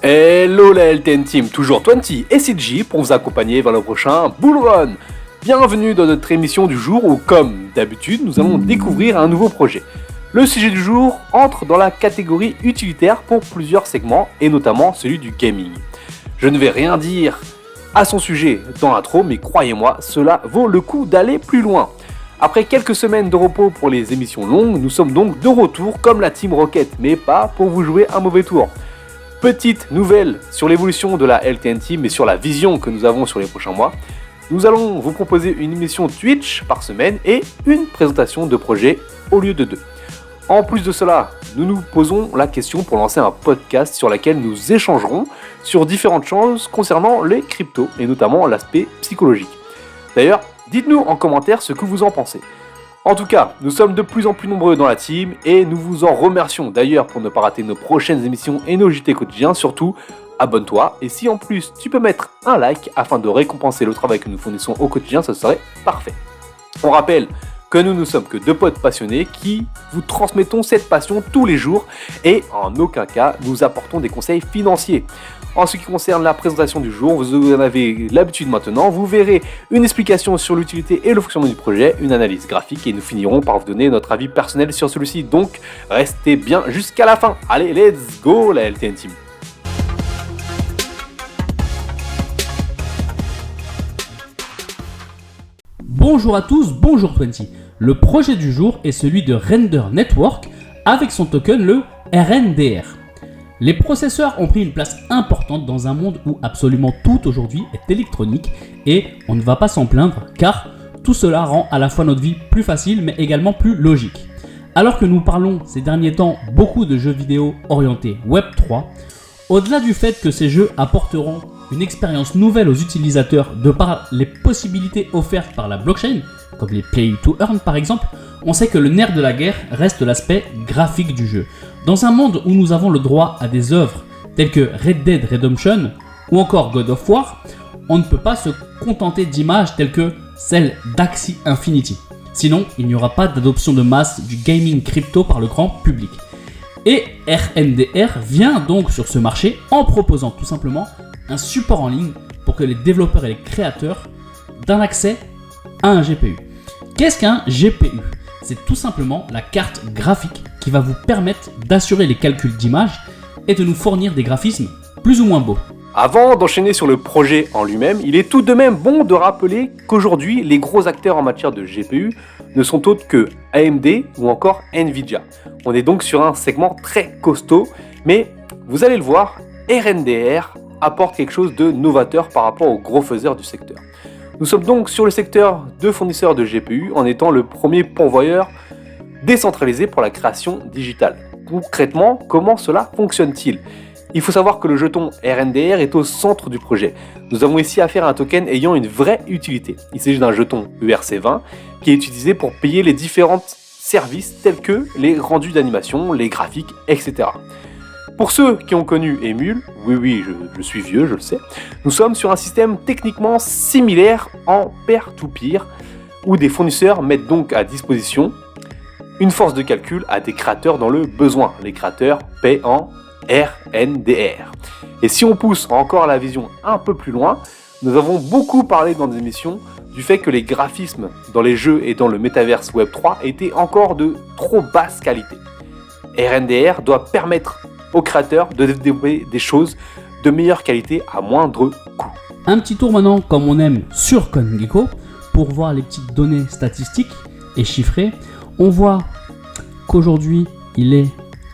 Hello la LTN Team, toujours 20 et CG pour vous accompagner vers le prochain Bull Run. Bienvenue dans notre émission du jour où, comme d'habitude, nous allons découvrir un nouveau projet. Le sujet du jour entre dans la catégorie utilitaire pour plusieurs segments et notamment celui du gaming. Je ne vais rien dire à son sujet dans l'intro, mais croyez-moi, cela vaut le coup d'aller plus loin. Après quelques semaines de repos pour les émissions longues, nous sommes donc de retour comme la Team Rocket, mais pas pour vous jouer un mauvais tour. Petite nouvelle sur l'évolution de la LTN Team et sur la vision que nous avons sur les prochains mois. Nous allons vous proposer une émission Twitch par semaine et une présentation de projet au lieu de 2. En plus de cela, nous nous posons la question pour lancer un podcast sur lequel nous échangerons sur différentes choses concernant les cryptos et notamment l'aspect psychologique. D'ailleurs, dites-nous en commentaire ce que vous en pensez. En tout cas, nous sommes de plus en plus nombreux dans la team et nous vous en remercions. D'ailleurs, pour ne pas rater nos prochaines émissions et nos JT quotidiens, surtout, abonne-toi. Et si en plus tu peux mettre un like afin de récompenser le travail que nous fournissons au quotidien, ce serait parfait. On rappelle que nous ne sommes que deux potes passionnés qui vous transmettons cette passion tous les jours et en aucun cas nous apportons des conseils financiers. En ce qui concerne la présentation du jour, vous en avez l'habitude maintenant, vous verrez une explication sur l'utilité et le fonctionnement du projet, une analyse graphique et nous finirons par vous donner notre avis personnel sur celui-ci. Donc restez bien jusqu'à la fin. Allez, let's go la LTN Team. Bonjour à tous, bonjour 20. Le projet du jour est celui de Render Network avec son token le RNDR. Les processeurs ont pris une place importante dans un monde où absolument tout aujourd'hui est électronique et on ne va pas s'en plaindre car tout cela rend à la fois notre vie plus facile mais également plus logique. Alors que nous parlons ces derniers temps beaucoup de jeux vidéo orientés Web3, au-delà du fait que ces jeux apporteront une expérience nouvelle aux utilisateurs de par les possibilités offertes par la blockchain, comme les Play to Earn par exemple, on sait que le nerf de la guerre reste l'aspect graphique du jeu. Dans un monde où nous avons le droit à des œuvres telles que Red Dead Redemption ou encore God of War, on ne peut pas se contenter d'images telles que celles d'Axie Infinity. Sinon, il n'y aura pas d'adoption de masse du gaming crypto par le grand public. Et RNDR vient donc sur ce marché en proposant tout simplement un support en ligne pour que les développeurs et les créateurs d'un accès à un GPU. Qu'est-ce qu'un GPU ? C'est tout simplement la carte graphique qui va vous permettre d'assurer les calculs d'images et de nous fournir des graphismes plus ou moins beaux. Avant d'enchaîner sur le projet en lui-même, il est tout de même bon de rappeler qu'aujourd'hui, les gros acteurs en matière de GPU ne sont autres que AMD ou encore Nvidia. On est donc sur un segment très costaud, mais vous allez le voir, RNDR apporte quelque chose de novateur par rapport aux gros faiseurs du secteur. Nous sommes donc sur le secteur de fournisseurs de GPU en étant le premier pourvoyeur décentralisé pour la création digitale. Concrètement, comment cela fonctionne-t-il ? Il faut savoir que le jeton RNDR est au centre du projet. Nous avons ici affaire à un token ayant une vraie utilité. Il s'agit d'un jeton ERC20 qui est utilisé pour payer les différents services tels que les rendus d'animation, les graphiques, etc. Pour ceux qui ont connu Emule, oui, je suis vieux, je le sais, nous sommes sur un système techniquement similaire en peer-to-peer, où des fournisseurs mettent donc à disposition une force de calcul à des créateurs dans le besoin. Les créateurs paient en RNDR. Et si on pousse encore la vision un peu plus loin, nous avons beaucoup parlé dans des émissions du fait que les graphismes dans les jeux et dans le métaverse Web3 étaient encore de trop basse qualité. RNDR doit permettre aux créateurs de développer des choses de meilleure qualité à moindre coût. Un petit tour maintenant, comme on aime, sur CoinGecko pour voir les petites données statistiques et chiffrées. On voit qu'aujourd'hui, il est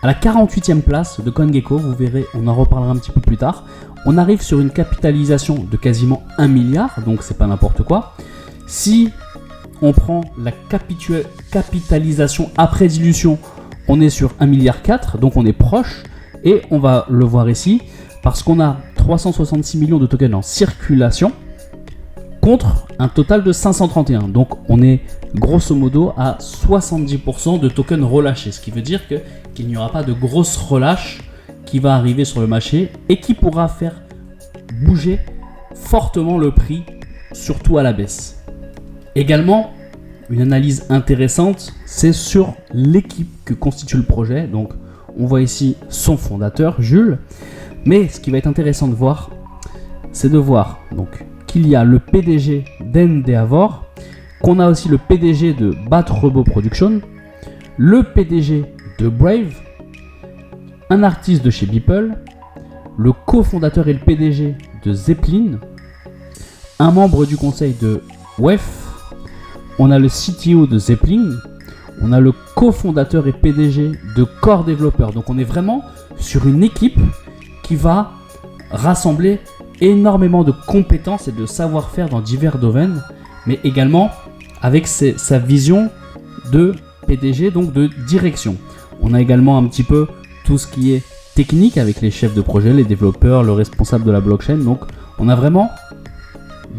à la 48e place de CoinGecko. Vous verrez, on en reparlera un petit peu plus tard. On arrive sur une capitalisation de quasiment 1 milliard, donc c'est pas n'importe quoi. Si on prend la capitalisation après dilution, on est sur 1,4 milliard, donc on est proche. Et on va le voir ici, parce qu'on a 366 millions de tokens en circulation contre un total de 531. Donc on est grosso modo à 70% de tokens relâchés, ce qui veut dire qu'il n'y aura pas de grosse relâche qui va arriver sur le marché et qui pourra faire bouger fortement le prix, surtout à la baisse. Également, une analyse intéressante, c'est sur l'équipe que constitue le projet. Donc on voit ici son fondateur, Jules. Mais ce qui va être intéressant de voir, c'est de voir donc qu'il y a le PDG d'Endeavor, qu'on a aussi le PDG de Bat Robot Production, le PDG de Brave, un artiste de chez Beeple, le cofondateur et le PDG de Zeppelin, un membre du conseil de WEF, on a le CTO de Zeppelin, on a le cofondateur et PDG de Core Developer. Donc on est vraiment sur une équipe qui va rassembler énormément de compétences et de savoir-faire dans divers domaines, mais également avec sa vision de PDG, donc de direction. On a également un petit peu tout ce qui est technique avec les chefs de projet, les développeurs, le responsable de la blockchain. Donc on a vraiment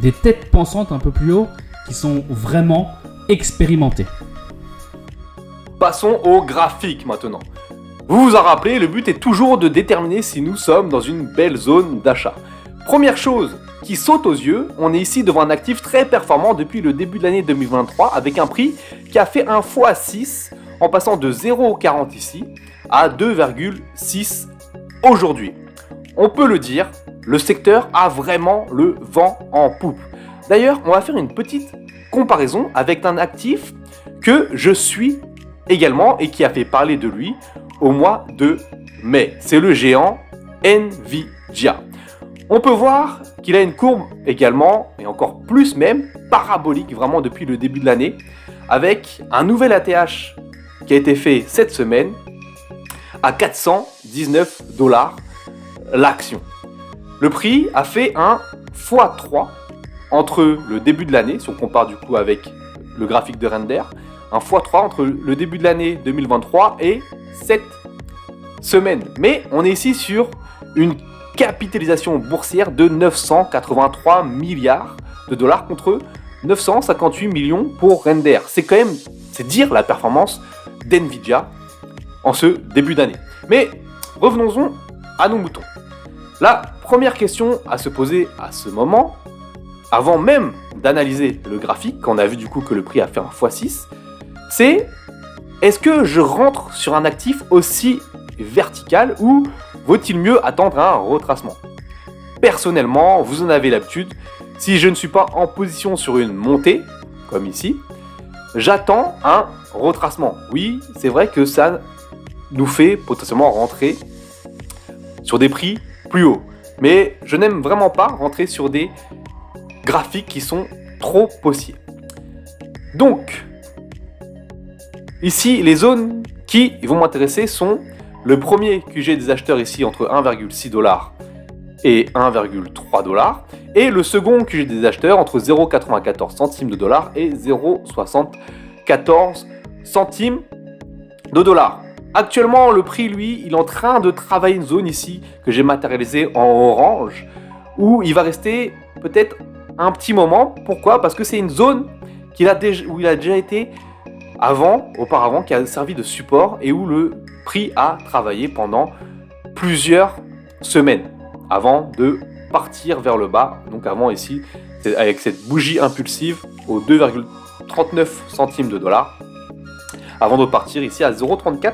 des têtes pensantes un peu plus haut qui sont vraiment expérimentées. Passons au graphique maintenant. Vous vous en rappelez, le but est toujours de déterminer si nous sommes dans une belle zone d'achat. Première chose qui saute aux yeux, on est ici devant un actif très performant depuis le début de l'année 2023 avec un prix qui a fait un x6 en passant de 0,40 ici à 2,6 aujourd'hui. On peut le dire, le secteur a vraiment le vent en poupe. D'ailleurs, on va faire une petite comparaison avec un actif que je suis également et qui a fait parler de lui au mois de mai. C'est le géant Nvidia. On peut voir qu'il a une courbe également, et encore plus même, parabolique vraiment depuis le début de l'année, avec un nouvel ATH qui a été fait cette semaine à 419 $ l'action. Le prix a fait un x3 entre le début de l'année, si on compare du coup avec le graphique de Render, un x3 entre le début de l'année 2023 et cette semaine. Mais on est ici sur une capitalisation boursière de 983 milliards de dollars contre 958 millions pour Render. C'est quand même, c'est dire la performance d'Nvidia en ce début d'année. Mais revenons-en à nos moutons. La première question à se poser à ce moment, avant même d'analyser le graphique, quand on a vu du coup que le prix a fait un x6, c'est est-ce que je rentre sur un actif aussi vertical ou vaut-il mieux attendre un retracement? Personnellement, vous en avez l'habitude, si je ne suis pas en position sur une montée, comme ici, j'attends un retracement. Oui, c'est vrai que ça nous fait potentiellement rentrer sur des prix plus hauts. Mais je n'aime vraiment pas rentrer sur des graphiques qui sont trop haussiers. Donc, ici, les zones qui vont m'intéresser sont le premier QG des acheteurs ici entre 1,6 $ et 1,3 $, et le second QG des acheteurs entre 0,94 centimes de dollar et 0,74 centimes de dollar. Actuellement, le prix, lui, il est en train de travailler une zone ici que j'ai matérialisée en orange, où il va rester peut-être un petit moment. Pourquoi? Parce que c'est une zone où il a déjà été auparavant, qui a servi de support et où le prix a travaillé pendant plusieurs semaines avant de partir vers le bas. Donc avant ici, avec cette bougie impulsive aux 2,39 centimes de dollar, avant de partir ici à 0,34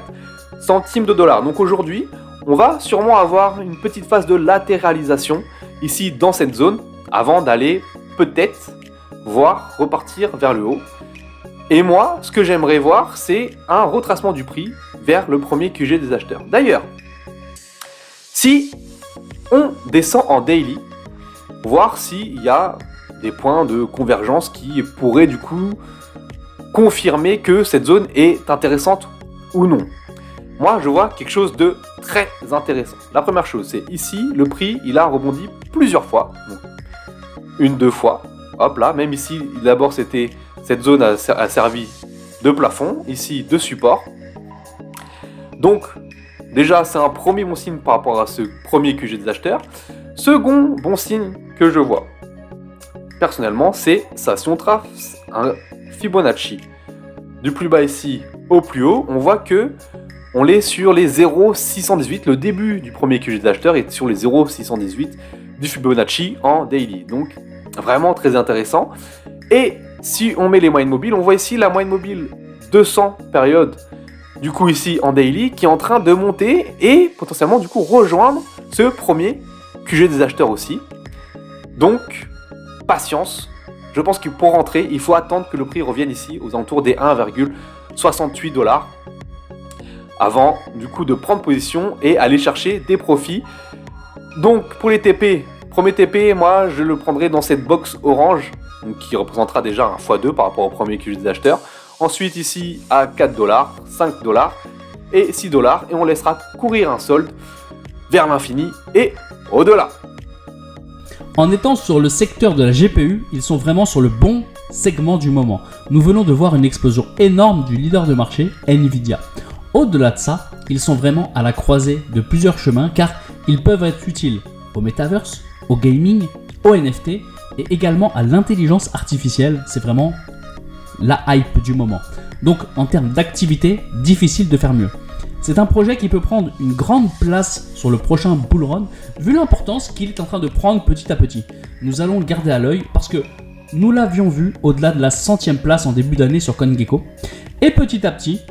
centimes de dollar. Donc aujourd'hui, on va sûrement avoir une petite phase de latéralisation ici dans cette zone avant d'aller peut-être voir repartir vers le haut. Et moi, ce que j'aimerais voir, c'est un retracement du prix vers le premier QG des acheteurs. D'ailleurs, si on descend en daily, voir s'il y a des points de convergence qui pourraient du coup confirmer que cette zone est intéressante ou non. Moi, je vois quelque chose de très intéressant. La première chose, c'est ici, le prix, il a rebondi plusieurs fois. Donc, deux fois. Hop là, même ici, d'abord, cette zone a servi de plafond, ici de support. Donc, déjà, c'est un premier bon signe par rapport à ce premier QG des acheteurs. Second bon signe que je vois, personnellement, c'est ça. Si on trace un Fibonacci du plus bas ici au plus haut, on voit que on est sur les 0,618. Le début du premier QG des acheteurs est sur les 0,618 du Fibonacci en daily. Donc, vraiment très intéressant. Et si on met les moyennes mobiles, on voit ici la moyenne mobile 200 périodes, du coup ici en daily, qui est en train de monter et potentiellement du coup rejoindre ce premier QG des acheteurs aussi. Donc, patience. Je pense que pour rentrer, il faut attendre que le prix revienne ici aux alentours des 1,68 $, avant du coup de prendre position et aller chercher des profits. Donc pour les TP, premier TP, moi je le prendrai dans cette box orange, donc, qui représentera déjà un x2 par rapport au premier QG des acheteurs. Ensuite ici à 4 $, 5 $ et 6 $, et on laissera courir un solde vers l'infini et au-delà. En étant sur le secteur de la GPU, ils sont vraiment sur le bon segment du moment. Nous venons de voir une explosion énorme du leader de marché, Nvidia. Au-delà de ça, ils sont vraiment à la croisée de plusieurs chemins car ils peuvent être utiles au metaverse, au gaming, au NFT et également à l'intelligence artificielle. C'est vraiment la hype du moment. Donc en termes d'activité, difficile de faire mieux. C'est un projet qui peut prendre une grande place sur le prochain bull run, vu l'importance qu'il est en train de prendre petit à petit. Nous allons le garder à l'œil parce que nous l'avions vu au-delà de la 100e place en début d'année sur CoinGecko. Et petit à petit,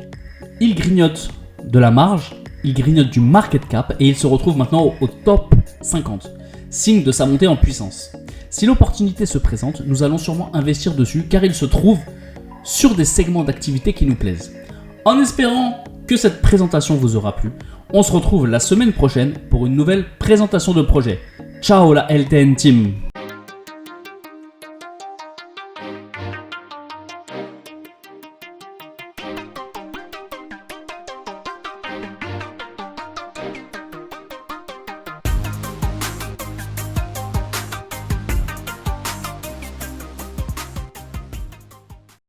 il grignote de la marge, il grignote du market cap et il se retrouve maintenant au top 50, signe de sa montée en puissance. Si l'opportunité se présente, nous allons sûrement investir dessus car il se trouve sur des segments d'activité qui nous plaisent. En espérant que cette présentation vous aura plu, on se retrouve la semaine prochaine pour une nouvelle présentation de projet. Ciao la LTN Team!